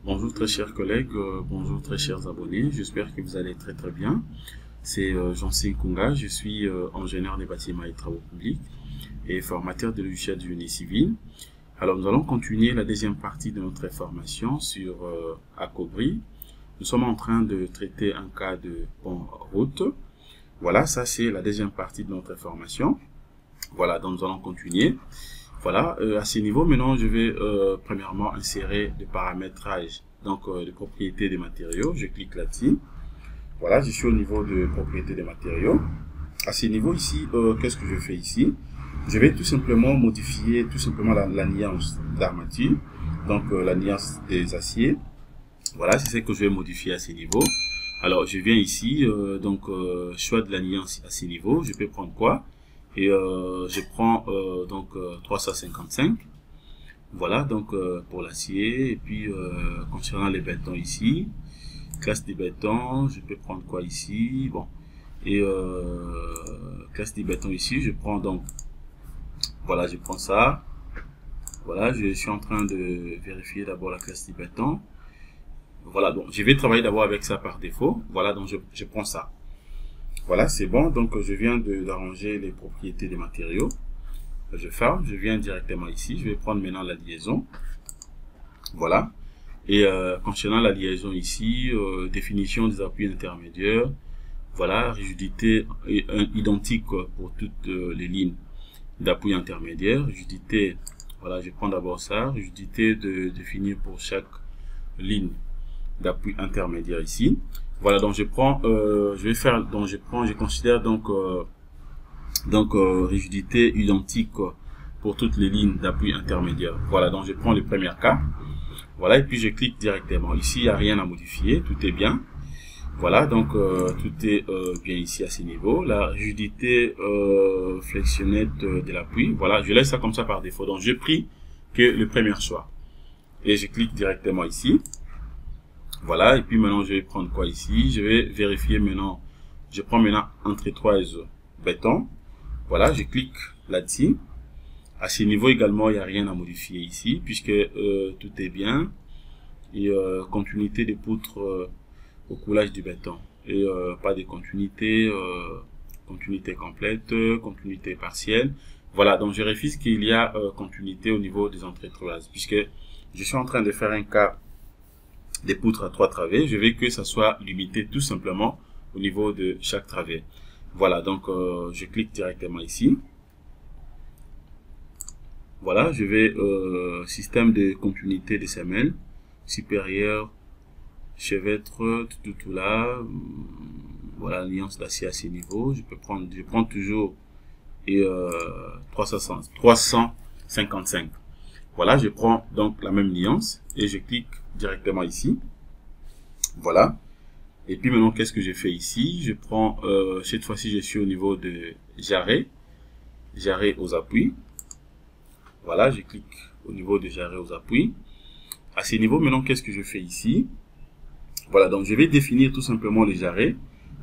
Bonjour très chers collègues, bonjour très chers abonnés, j'espère que vous allez très bien. C'est Jean-Syn Kunga, je suis ingénieur des bâtiments et travaux publics et formateur de logiciels du génie civil. Alors nous allons continuer la deuxième partie de notre formation sur Acobri. Nous sommes en train de traiter un cas de pont-route. Voilà, ça c'est la deuxième partie de notre formation. Voilà, donc nous allons continuer. Voilà, à ce niveau, maintenant, je vais premièrement insérer le paramétrage, donc de propriétés des matériaux. Je clique là-dessus. Voilà, je suis au niveau de propriétés des matériaux. À ce niveau ici, qu'est-ce que je fais ici? Je vais tout simplement modifier la nuance d'armature, donc la nuance des aciers. Voilà, c'est ce que je vais modifier à ce niveau. Alors, je viens ici, choix de la nuance à ce niveau. Je peux prendre quoi? Et je prends 355. Voilà, donc pour l'acier. Et puis concernant les bétons ici, classe des bétons, je peux prendre quoi ici? Bon, et classe des bétons ici, je prends donc, voilà, je prends ça. Voilà, je suis en train de vérifier d'abord la classe des bétons. Voilà, donc je vais travailler d'abord avec ça par défaut. Voilà, donc je prends ça. Voilà, c'est bon. Donc, je viens d'arranger les propriétés des matériaux. Je ferme, je viens directement ici. Je vais prendre maintenant la liaison. Voilà. Et concernant la liaison ici, définition des appuis intermédiaires. Voilà, rigidité identique pour toutes les lignes d'appui intermédiaire. Rigidité, voilà, je prends d'abord ça. Rigidité de définir pour chaque ligne d'appui intermédiaire ici. Voilà, donc je prends, je considère rigidité identique pour toutes les lignes d'appui intermédiaire. Voilà, donc je prends le premier cas. Voilà, et puis je clique directement. Ici, il n'y a rien à modifier, tout est bien. Voilà, donc tout est bien ici à ce niveau. La rigidité flexionnette de l'appui, voilà, je laisse ça comme ça par défaut. Donc, j'ai pris que le premier choix. Et je clique directement ici. Voilà, et puis maintenant je vais prendre quoi ici? Je vais vérifier maintenant, je prends maintenant entrecroise béton. Voilà, je clique là-dessus. À ce niveau également, il n'y a rien à modifier ici, puisque tout est bien. Et continuité des poutres au coulage du béton. Et pas de continuité, continuité complète, continuité partielle. Voilà, donc je refuse qu'il y a continuité au niveau des entrecroises, puisque je suis en train de faire un cas des poutres à 3 travées, je veux que ça soit limité tout simplement au niveau de chaque travée. Voilà, donc je clique directement ici. Voilà, je vais système de continuité des semelles, supérieur, chevêtre, tout là. Voilà, alliance d'acier à ces niveaux. Je prends toujours et 355. Voilà, je prends donc la même nuance et je clique directement ici. Voilà. Et puis maintenant, qu'est-ce que j'ai fait ici? Je prends, cette fois-ci, je suis au niveau de jarret aux appuis. Voilà, je clique au niveau de jarret aux appuis. À ce niveau, maintenant, qu'est-ce que je fais ici? Voilà, donc je vais définir tout simplement les jarrets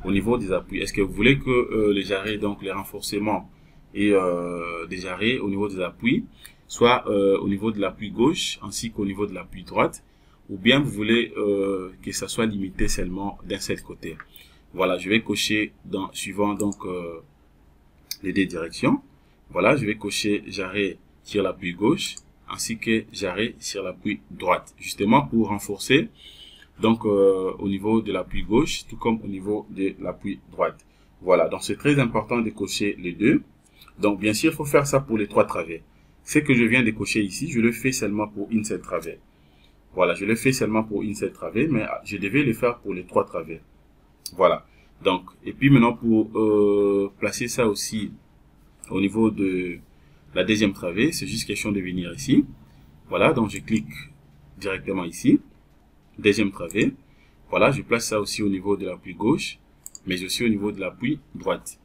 au niveau des appuis. Est-ce que vous voulez que les jarrets, donc les renforcements et des jarrets au niveau des appuis, soit au niveau de l'appui gauche ainsi qu'au niveau de l'appui droite, ou bien vous voulez que ça soit limité seulement d'un seul côté? Voilà, je vais cocher suivant donc les deux directions. Voilà, je vais cocher jarret sur l'appui gauche ainsi que jarret sur l'appui droite, justement pour renforcer donc au niveau de l'appui gauche tout comme au niveau de l'appui droite. Voilà, donc c'est très important de cocher les deux. Donc bien sûr, il faut faire ça pour les 3 travées. Ce que je viens de cocher ici, je le fais seulement pour une seule travée. Voilà, je le fais seulement pour une seule travée, mais je devais le faire pour les 3 travées. Voilà. Donc, et puis maintenant pour placer ça aussi au niveau de la deuxième travée, c'est juste question de venir ici. Voilà, donc je clique directement ici. Deuxième travée. Voilà, je place ça aussi au niveau de l'appui gauche, mais aussi au niveau de l'appui droite.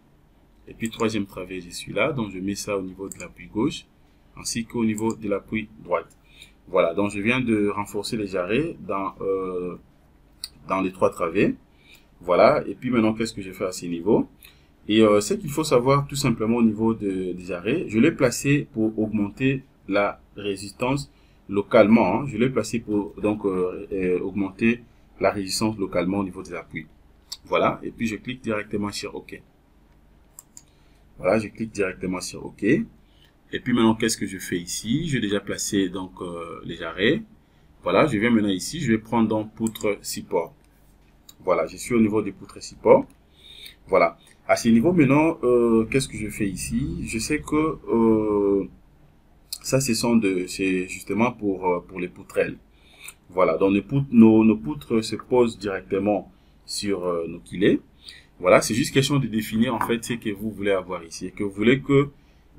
Et puis troisième travée, je suis là, donc je mets ça au niveau de l'appui gauche, ainsi qu'au niveau de l'appui droite. Voilà, donc je viens de renforcer les jarrets dans les 3 travées. Voilà, et puis maintenant, qu'est-ce que je fais à ces niveaux? Et ce qu'il faut savoir tout simplement au niveau des jarrets, je l'ai placé pour augmenter la résistance localement, hein. Je l'ai placé pour donc augmenter la résistance localement au niveau des appuis. Voilà, et puis je clique directement sur OK. Voilà, je clique directement sur OK. Et puis maintenant, qu'est-ce que je fais ici? J'ai déjà placé donc les arrêts. Voilà, je viens maintenant ici, je vais prendre donc poutre support. Voilà, je suis au niveau des poutres support. Voilà. À ce niveau maintenant, qu'est-ce que je fais ici? Je sais que ça, c'est justement pour les poutrelles. Voilà, donc nos poutres se posent directement sur nos quilets. Voilà, c'est juste question de définir en fait ce que vous voulez avoir ici. Que vous voulez que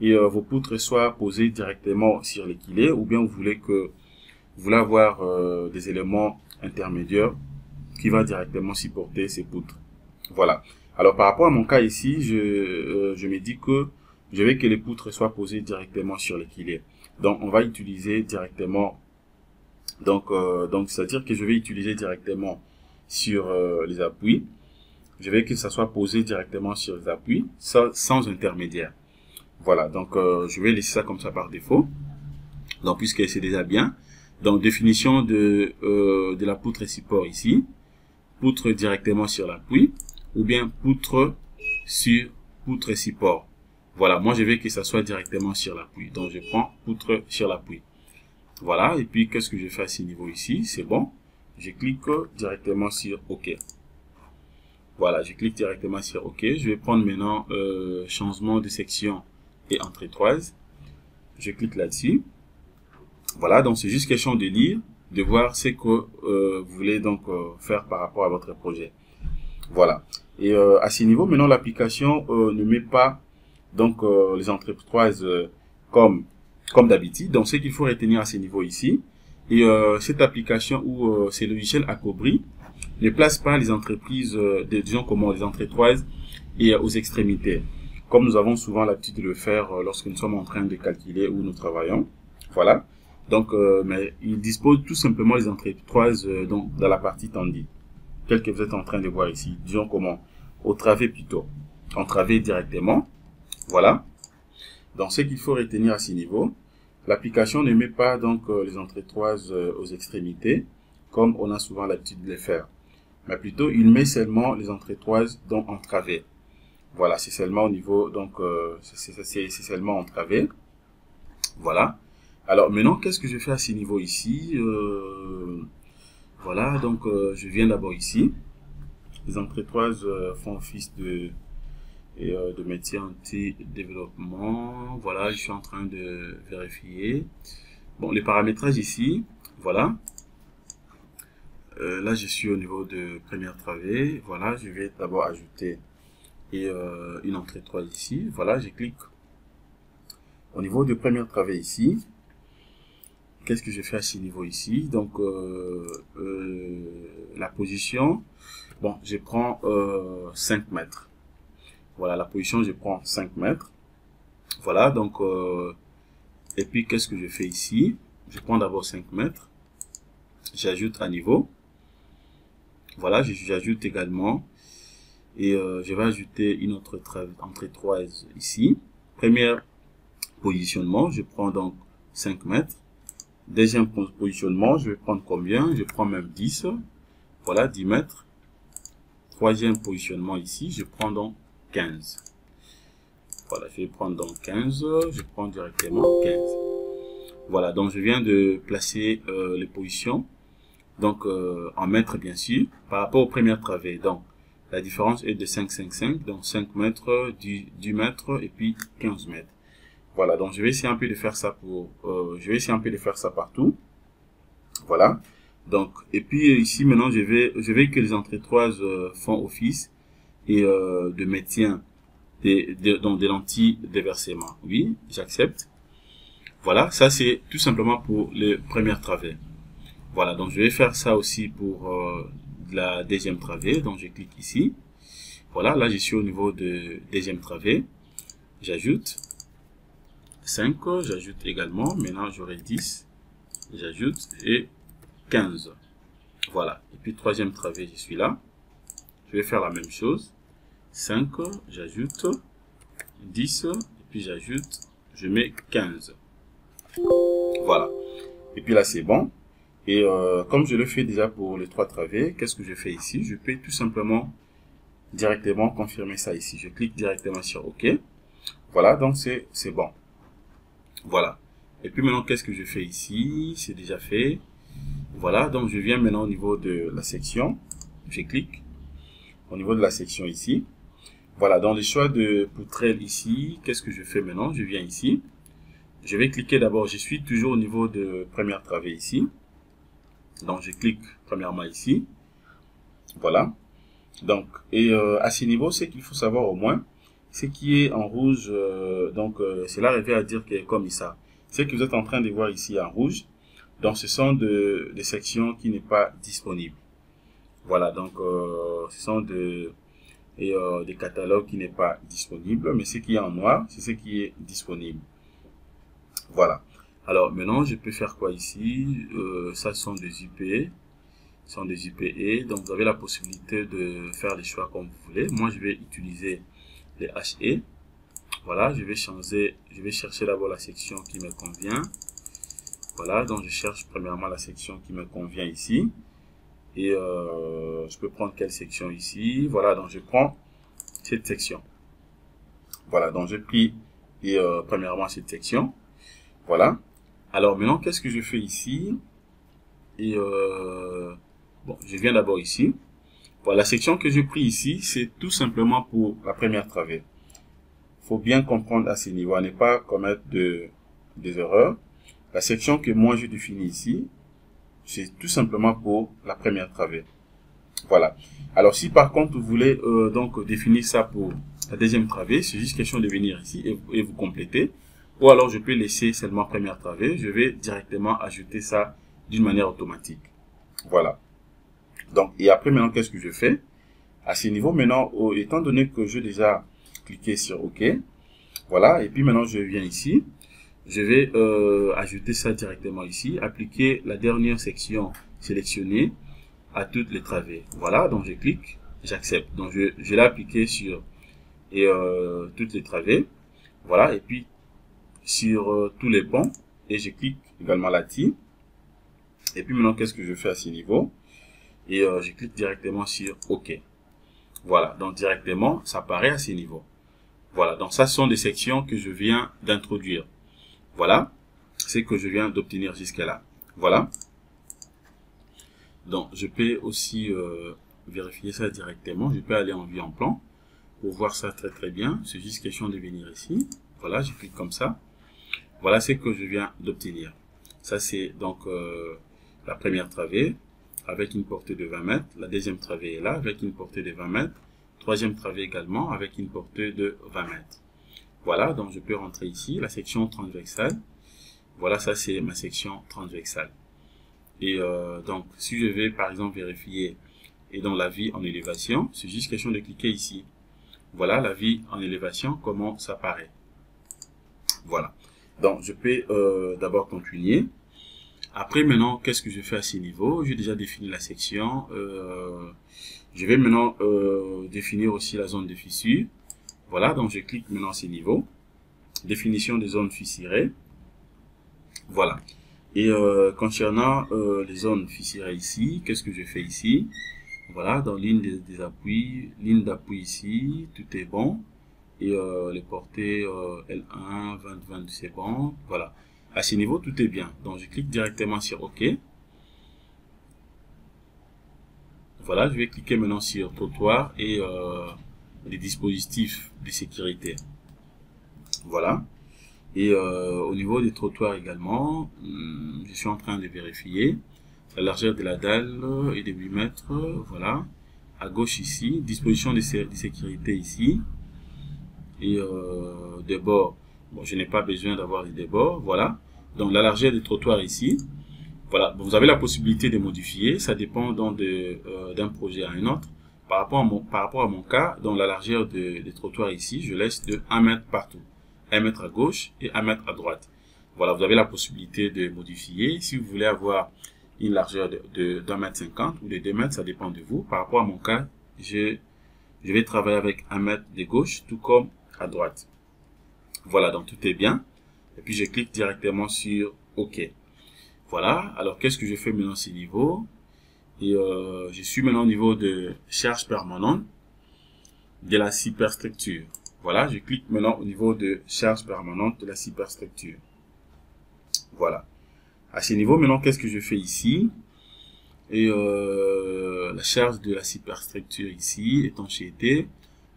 vos poutres soient posées directement sur les quilets, ou bien vous voulez avoir des éléments intermédiaires qui va directement supporter ces poutres. Voilà. Alors par rapport à mon cas ici, je me dis que je veux que les poutres soient posées directement sur les quilets. Donc on va utiliser directement, donc c'est-à-dire que je vais utiliser directement sur les appuis. Je veux que ça soit posé directement sur les appuis, sans intermédiaire. Voilà, donc je vais laisser ça comme ça par défaut. Donc puisque c'est déjà bien. Donc définition de la poutre support ici. Poutre directement sur l'appui, ou bien poutre sur poutre support. Voilà, moi je veux que ça soit directement sur l'appui. Donc je prends poutre sur l'appui. Voilà, et puis qu'est-ce que je fais à ce niveau ici? C'est bon. Je clique directement sur OK. Voilà, je clique directement sur OK. Je vais prendre maintenant changement de section et entrée-toise. Je clique là-dessus. Voilà, donc c'est juste question de lire, de voir ce que vous voulez donc faire par rapport à votre projet. Voilà. Et à ce niveau, maintenant l'application ne met pas donc les entrée-toises comme d'habitude. Donc ce qu'il faut retenir à ce niveau ici, et cette application ou ces logiciels Acobri ne place pas les entreprises, disons comment, les entrée-toises et aux extrémités, comme nous avons souvent l'habitude de le faire lorsque nous sommes en train de calculer où nous travaillons. Voilà. Donc, mais il dispose tout simplement les entrée-toises dans la partie tendue, telle que vous êtes en train de voir ici. Disons comment, au travers plutôt, en travers directement. Voilà. Donc, ce qu'il faut retenir à ce niveau, l'application ne met pas donc les entrée-toises aux extrémités, comme on a souvent l'habitude de les faire, mais plutôt il met seulement les entrée-toises donc en travers. Voilà, c'est seulement au niveau donc c'est seulement en travers. Voilà. Alors maintenant, qu'est-ce que je fais à ce niveau ici? Voilà, donc je viens d'abord ici. Les entrée-toises font office de métier anti-développement. Voilà, je suis en train de vérifier. Bon, les paramétrages ici, voilà. Là, je suis au niveau de première travée. Voilà, je vais d'abord ajouter une entrée-toise ici. Voilà, je clique au niveau de première travée ici. Qu'est-ce que je fais à ce niveau ici? Donc, la position, bon, je prends 5 mètres. Voilà, la position, je prends 5 mètres. Voilà, donc, et puis, qu'est-ce que je fais ici? Je prends d'abord 5 mètres. J'ajoute à niveau. Voilà, j'ajoute également. Et je vais ajouter une autre entrée-toise ici. Premier positionnement, je prends donc 5 mètres. Deuxième positionnement, je vais prendre combien? Je prends même 10. Voilà, 10 mètres. Troisième positionnement ici, je prends donc 15. Voilà, je vais prendre donc 15. Je prends directement 15. Voilà, donc je viens de placer les positions. Donc, en mètres, bien sûr, par rapport aux premières travées. Donc, la différence est de 5, 5, 5. Donc, 5 mètres, 10 mètres et puis 15 mètres. Voilà, donc je vais essayer un peu de faire ça partout. Voilà. Donc, et puis ici maintenant, je vais que les entrée-toises font office et de maintien donc des lentilles de versement. Oui, j'accepte. Voilà, ça c'est tout simplement pour les premières travées. Voilà, donc je vais faire ça aussi pour la deuxième travée. Donc je clique ici. Voilà, là je suis au niveau de deuxième travée. J'ajoute 5, j'ajoute également, maintenant j'aurai 10, j'ajoute et 15. Voilà, et puis troisième travée, je suis là. Je vais faire la même chose. 5, j'ajoute 10, et puis j'ajoute, je mets 15. Voilà. Et puis là, c'est bon. Et comme je le fais déjà pour les 3 travées, qu'est-ce que je fais ici? Je peux tout simplement directement confirmer ça ici. Je clique directement sur OK. Voilà, donc c'est bon. Voilà. Et puis maintenant, qu'est-ce que je fais ici? C'est déjà fait. Voilà, donc je viens maintenant au niveau de la section. Je clique au niveau de la section ici. Voilà, dans les choix de poutrelle ici, qu'est-ce que je fais maintenant? Je viens ici. Je vais cliquer d'abord, je suis toujours au niveau de première travée ici. Donc je clique premièrement ici. Voilà. Donc, et à ce niveau, ce qu'il faut savoir au moins, ce qui est en rouge, cela revient à dire que comme ça. Ce que vous êtes en train de voir ici en rouge, donc ce sont des sections qui n'est pas disponibles. Voilà, donc ce sont des catalogues qui n'est pas disponible, mais ce qui est en noir, c'est ce qui est disponible. Voilà. Alors maintenant, je peux faire quoi ici? Ça sont des UPE. Sont des UPE, donc vous avez la possibilité de faire les choix comme vous voulez. Moi, je vais utiliser les HE. Voilà, je vais chercher d'abord la section qui me convient. Voilà, donc je cherche premièrement la section qui me convient ici. Et je peux prendre quelle section ici? Voilà, donc je prends cette section. Voilà, donc j'ai pris premièrement cette section. Voilà. Alors maintenant, qu'est-ce que je fais ici? Et bon, je viens d'abord ici. Voilà, la section que j'ai pris ici, c'est tout simplement pour la première travée. Il faut bien comprendre à ce niveau, à ne pas commettre des erreurs. La section que moi je définis ici, c'est tout simplement pour la première travée. Voilà. Alors si par contre vous voulez donc définir ça pour la deuxième travée, c'est juste question de venir ici et vous compléter. Ou alors je peux laisser seulement première travée, je vais directement ajouter ça d'une manière automatique. Voilà. Donc, et après maintenant, qu'est-ce que je fais? À ce niveau, maintenant, étant donné que j'ai déjà cliqué sur OK, voilà, et puis maintenant je viens ici, je vais ajouter ça directement ici, appliquer la dernière section sélectionnée à toutes les travées. Voilà, donc je clique, j'accepte. Donc je l'ai appliqué sur toutes les travées. Voilà, et puis sur tous les ponts, et je clique également là-dessus. Et puis maintenant, qu'est-ce que je fais à ce niveau? Et je clique directement sur OK. Voilà, donc directement, ça apparaît à ce niveau. Voilà, donc ça, ce sont des sections que je viens d'introduire. Voilà, c'est que je viens d'obtenir jusqu'à là. Voilà. Donc, je peux aussi vérifier ça directement. Je peux aller en vue en plan pour voir ça très très bien. C'est juste question de venir ici. Voilà, je clique comme ça. Voilà ce que je viens d'obtenir. Ça, c'est donc la première travée avec une portée de 20 mètres. La deuxième travée est là avec une portée de 20 mètres. Troisième travée également avec une portée de 20 mètres. Voilà, donc je peux rentrer ici, la section transversale. Voilà, ça c'est ma section transversale. Et donc, si je vais par exemple vérifier et dans la vue en élévation, c'est juste question de cliquer ici. Voilà la vue en élévation, comment ça paraît. Voilà. Donc, je peux d'abord continuer. Après, maintenant, qu'est-ce que je fais à ce niveau? J'ai déjà défini la section. Je vais maintenant définir aussi la zone de fissure. Voilà, donc je clique maintenant à ce niveau. Définition des zones fissurées. Voilà. Et concernant les zones fissurées ici, qu'est-ce que je fais ici? Voilà, dans ligne des appuis, ligne d'appui ici, tout est bon. Et les portées L1, 20, 20, c'est bon. Voilà. À ce niveau, tout est bien. Donc, je clique directement sur OK. Voilà, je vais cliquer maintenant sur trottoir et les dispositifs de sécurité. Voilà. Et au niveau des trottoirs également, je suis en train de vérifier la largeur de la dalle est de 8 mètres. Voilà. À gauche ici, disposition de sécurité ici. Et des bords. Bon, je n'ai pas besoin d'avoir des bords. Voilà. Donc la largeur des trottoirs ici. Voilà. Vous avez la possibilité de modifier. Ça dépend donc d'un projet à un autre. Par rapport à mon cas, dans la largeur des trottoirs ici, je laisse de 1 mètre partout. 1 mètre à gauche et 1 mètre à droite. Voilà, vous avez la possibilité de modifier. Si vous voulez avoir une largeur d'1 mètre 50 ou de 2 mètres, ça dépend de vous. Par rapport à mon cas, je vais travailler avec 1 mètre de gauche, tout comme à droite. Voilà, donc tout est bien. Et puis je clique directement sur OK. Voilà, alors qu'est-ce que je fais maintenant à ce niveau? Et je suis maintenant au niveau de charge permanente de la superstructure. Voilà, je clique maintenant au niveau de charge permanente de la superstructure. Voilà. À ce niveau, maintenant, qu'est-ce que je fais ici? Et la charge de la superstructure ici, étanchéité,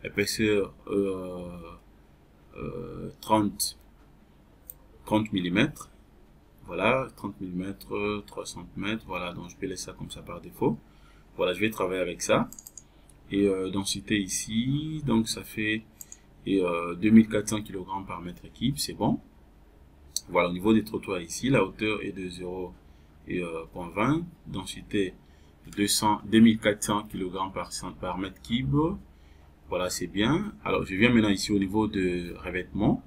épaisseur 30 mm. Voilà, 30 mm, 300 mètres. Voilà, donc je peux laisser ça comme ça par défaut. Voilà, je vais travailler avec ça. Et densité ici, donc ça fait 2400 kg par mètre cube, c'est bon. Voilà, au niveau des trottoirs ici, la hauteur est de 0,20, densité 2400 kg par mètre cube. Voilà, c'est bien. Alors, je viens maintenant ici au niveau de revêtement.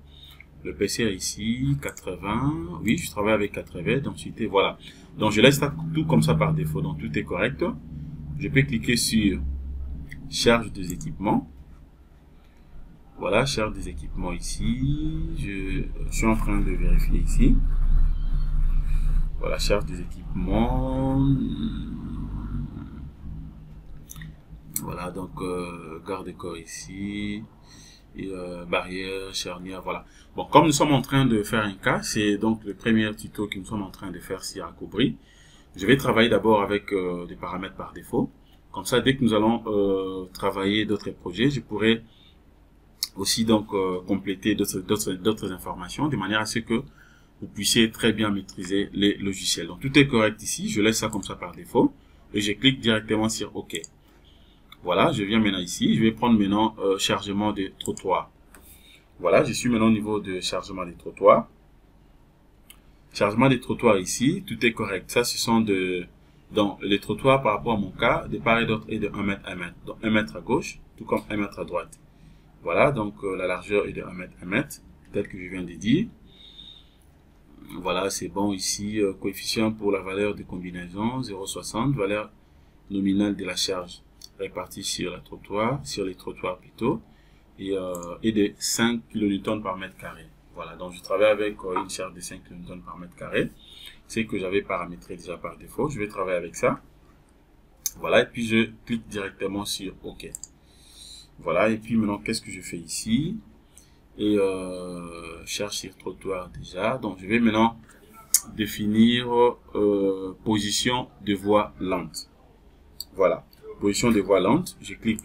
Le PCR ici, 80. Oui, je travaille avec 80, densité, voilà. Donc, je laisse tout comme ça par défaut, donc tout est correct. Je peux cliquer sur charge des équipements. Voilà, charge des équipements ici. Je suis en train de vérifier ici. Voilà, charge des équipements. Voilà, donc garde-corps ici. Et barrière, charnière, voilà. Bon, comme nous sommes en train de faire un cas, c'est donc le premier tuto que nous sommes en train de faire sur Acobri. Je vais travailler d'abord avec des paramètres par défaut. Comme ça, dès que nous allons travailler d'autres projets, je pourrai aussi donc compléter d'autres informations de manière à ce que vous puissiez très bien maîtriser les logiciels. Donc tout est correct ici, je laisse ça comme ça par défaut et je clique directement sur OK. Voilà, je viens maintenant ici, je vais prendre maintenant chargement des trottoirs. Voilà, je suis maintenant au niveau de chargement des trottoirs. Chargement des trottoirs ici, tout est correct. Ça, ce sont donc les trottoirs par rapport à mon cas, de part et d'autre est de 1 mètre à 1 mètre. Donc 1 mètre à gauche, tout comme 1 mètre à droite. Voilà, donc la largeur est de 1 mètre à 1 mètre, tel que je viens de dire. Voilà, c'est bon ici, coefficient pour la valeur de combinaison, 0,60, valeur nominale de la charge répartie sur les trottoirs plutôt, et de 5 kN par mètre carré. Voilà, donc je travaille avec une charge de 5 kN par mètre carré, c'est que j'avais paramétré déjà par défaut. Je vais travailler avec ça. Voilà, et puis je clique directement sur OK. Voilà, et puis maintenant, qu'est-ce que je fais ici? Et charge sur trottoir déjà. Donc, je vais maintenant définir position de voie lente. Voilà, position de voie lente. Je clique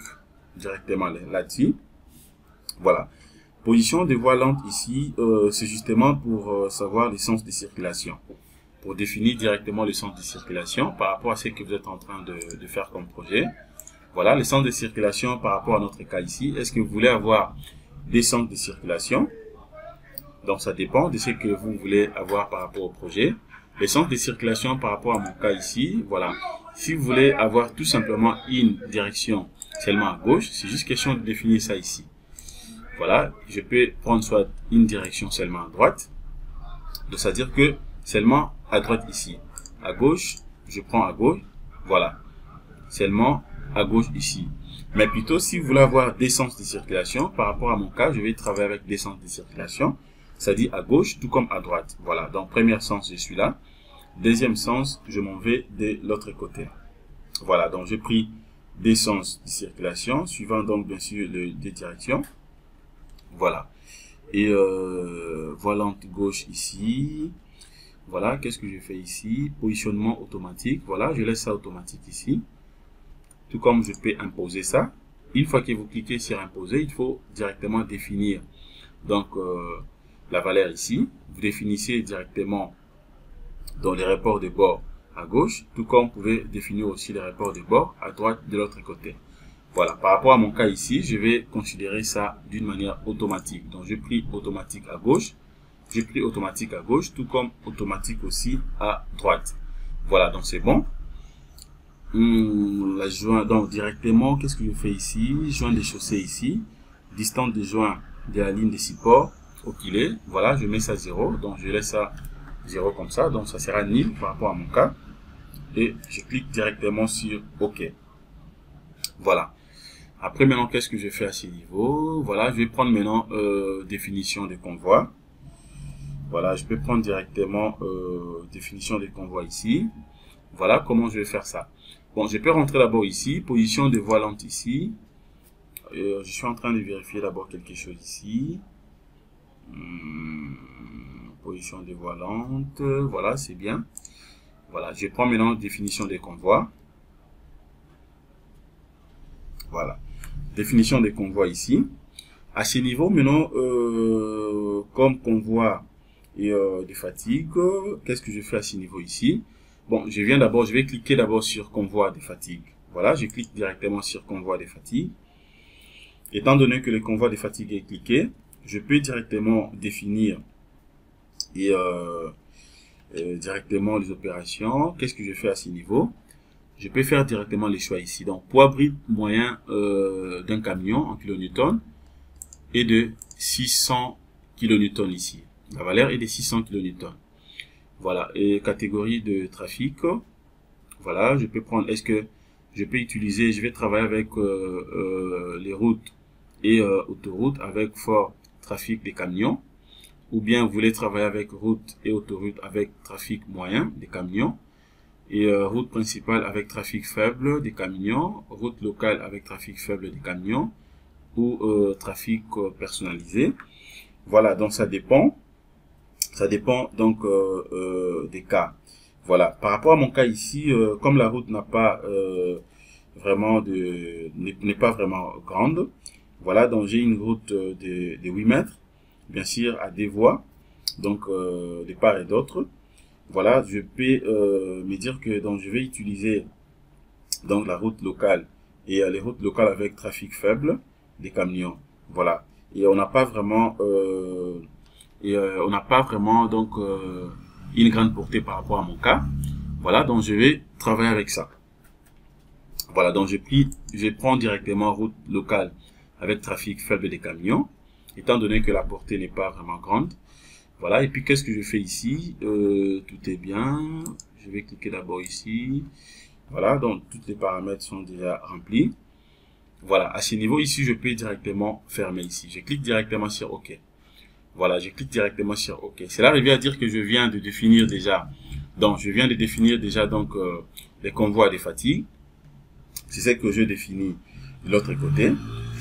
directement là-dessus. Voilà, position de voie lente ici, c'est justement pour savoir les sens de circulation. Pour définir directement le sens de circulation par rapport à ce que vous êtes en train de faire comme projet. Voilà, les sens de circulation par rapport à notre cas ici. Est-ce que vous voulez avoir des sens de circulation? Donc, ça dépend de ce que vous voulez avoir par rapport au projet. Les sens de circulation par rapport à mon cas ici, voilà. Si vous voulez avoir tout simplement une direction seulement à gauche, c'est juste question de définir ça ici. Voilà, je peux prendre soit une direction seulement à droite. Donc, c'est-à-dire que seulement à droite ici. À gauche, je prends à gauche. Voilà. Seulement à gauche ici. Mais plutôt, si vous voulez avoir des sens de circulation, par rapport à mon cas, je vais travailler avec des sens de circulation, c'est-à-dire à gauche, tout comme à droite. Voilà, donc premier sens, je suis là. Deuxième sens, je m'en vais de l'autre côté. Voilà, donc j'ai pris des sens de circulation, suivant donc bien sûr les directions. Voilà. Et voie lente gauche ici. Voilà, qu'est-ce que je fais ici? Positionnement automatique. Voilà, je laisse ça automatique ici. Tout comme je peux imposer ça. Une fois que vous cliquez sur imposer, il faut directement définir donc la valeur ici. Vous définissez directement dans les rapports de bord à gauche, tout comme vous pouvez définir aussi les rapports de bord à droite de l'autre côté. Voilà, par rapport à mon cas ici, je vais considérer ça d'une manière automatique. Donc j'ai pris automatique à gauche, j'ai pris automatique à gauche, tout comme automatique aussi à droite. Voilà, donc c'est bon. La joint, donc directement, qu'est-ce que je fais ici? Joint des chaussées ici, distance de joint de la ligne de support au pilet. Voilà, je mets ça 0, donc je laisse ça 0 comme ça, donc ça sera nil par rapport à mon cas. Et je clique directement sur OK. Voilà. Après maintenant, qu'est-ce que je fais à ce niveau? Voilà, je vais prendre maintenant définition de convoi. Voilà, je peux prendre directement définition des convois ici. Voilà comment je vais faire ça. Bon, je peux rentrer d'abord ici, position de voie lente ici. Je suis en train de vérifier d'abord quelque chose ici. Position de voie lente, voilà, c'est bien. Voilà, je prends maintenant définition des convois. Voilà, définition des convois ici. À ce niveau, maintenant, comme convoi et de fatigue, qu'est-ce que je fais à ce niveau ici? Bon, je vais cliquer d'abord sur convoi de fatigue. Voilà, je clique directement sur convoi de fatigue. Étant donné que le convoi de fatigue est cliqué, je peux directement définir et directement les opérations. Qu'est-ce que je fais à ce niveau? Je peux faire directement les choix ici. Donc, poids brut moyen d'un camion en kilonewton est de 600 kilonewtons ici. La valeur est de 600 kilonewtons. Voilà. Et catégorie de trafic. Voilà. Je peux prendre, est-ce que je peux utiliser, je vais travailler avec les routes et autoroutes avec fort trafic des camions. Ou bien vous voulez travailler avec route et autoroute avec trafic moyen des camions. Et route principale avec trafic faible des camions. Route locale avec trafic faible des camions. Ou trafic personnalisé. Voilà, donc ça dépend donc des cas. Voilà, par rapport à mon cas ici, comme la route n'a pas n'est pas vraiment grande, voilà, donc j'ai une route de 8 mètres, bien sûr à des voies, donc de part et d'autre. Voilà, je peux me dire que donc je vais utiliser donc la route locale et les routes locales avec trafic faible des camions. Voilà, et on n'a pas vraiment donc une grande portée par rapport à mon cas. Voilà, donc je vais travailler avec ça. Voilà, donc je prends directement route locale avec trafic faible des camions, étant donné que la portée n'est pas vraiment grande. Voilà, et puis qu'est-ce que je fais ici? Tout est bien. Je vais cliquer d'abord ici. Voilà, donc tous les paramètres sont déjà remplis. Voilà, à ce niveau ici, je peux directement fermer ici. Je clique directement sur OK. Voilà, je clique directement sur OK. Cela revient à dire que je viens de définir déjà. Donc, je viens de définir déjà donc les convois de fatigue. C'est ce que je définis de l'autre côté.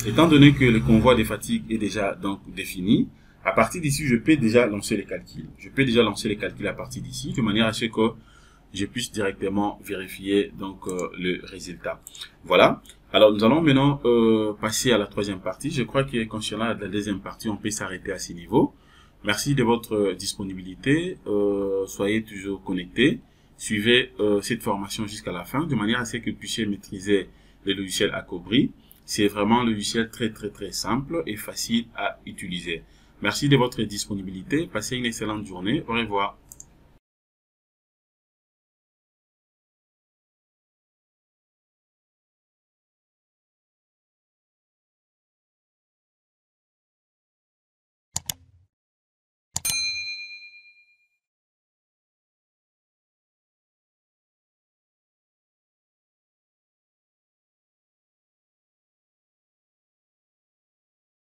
Étant donné que le convoi de fatigue est déjà donc défini, à partir d'ici, je peux déjà lancer les calculs. Je peux déjà lancer les calculs à partir d'ici, de manière à ce que je puisse directement vérifier donc le résultat. Voilà. Alors, nous allons maintenant passer à la troisième partie. Je crois que concernant la deuxième partie, on peut s'arrêter à ce niveau. Merci de votre disponibilité. Soyez toujours connectés. Suivez cette formation jusqu'à la fin, de manière à ce que vous puissiez maîtriser le logiciel Acobri. C'est vraiment un logiciel très simple et facile à utiliser. Merci de votre disponibilité. Passez une excellente journée. Au revoir.